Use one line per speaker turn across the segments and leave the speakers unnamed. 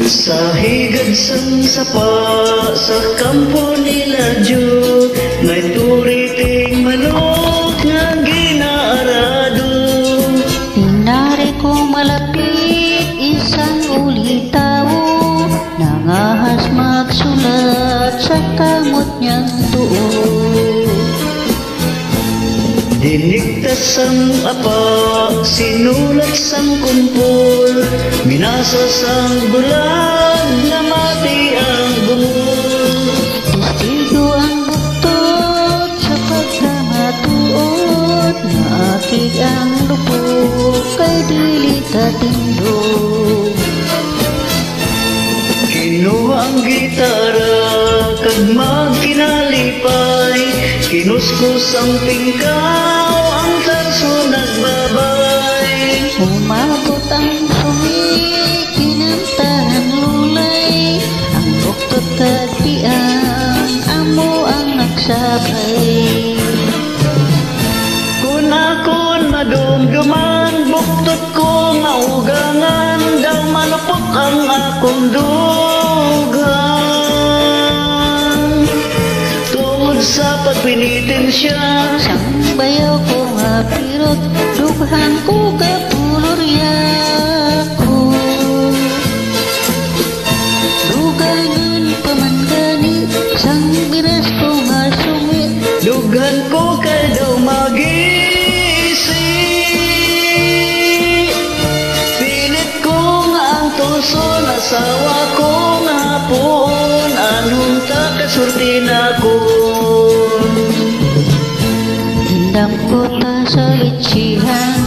Sa higad sang sapa sa kampo nila Diyo, may turiting manok nga ginaarado.
Inari ko malapit isang ulitaw, nangahas magsulat sa kamot niyang tuo.
Dinigtas ang apa, sinulat sang kumpol, minasa sang bulag, namati ang bungol.
Testigo ang buktot sa pagkamatuod, naakig ang lupok kay dili tatindog.
Kinuha ang gitara, kag magkinalipay, kinuskus ang pingkaw, ang tarso nagbabay.
Umabot ang sungi, kinantahan lulay, ang buktot kagpian, amo ang nagsabay.
Kunakon madumduman, buktot ko maugangan, daw manupok ang akong dugang. Tungod sa pagpinitensya,
Sang bayaw ko nga pirot, dughan ko kapulorya ko. Dugangan pamangani, sang biras ko nga sumi.
dughan ko kay daw magisi. Pilit ko nga ang tuson, asawa ko nga hapon, anong takasurti na ko.
Tindang ko ta sa litsihan,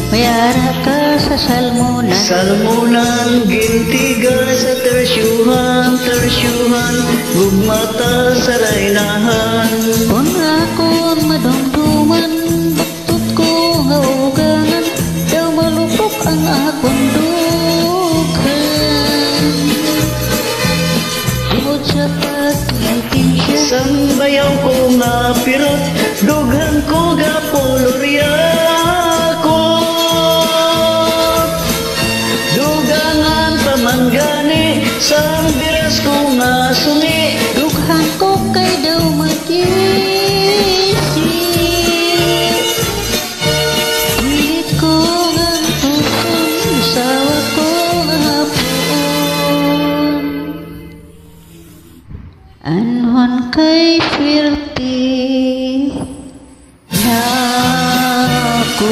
mayara ka sa salmunan.
Salmunan, gintiga sa tersyuhan, gugmata sa raynahan.
Kung akong madumduman, buktot ko nga ugangan, daw malupok ang akong dughan. Tungod sa pagpinitensya,
Sang bayaw ko nga pirot, dughan ko gapolorya ko. Dugangan pamanggani, sang biras ko nga sungi.
dughan ko kay daw magisi. Pilit ko nga tuson, sawa ko nga hapon. Anhon kay swerte na ako.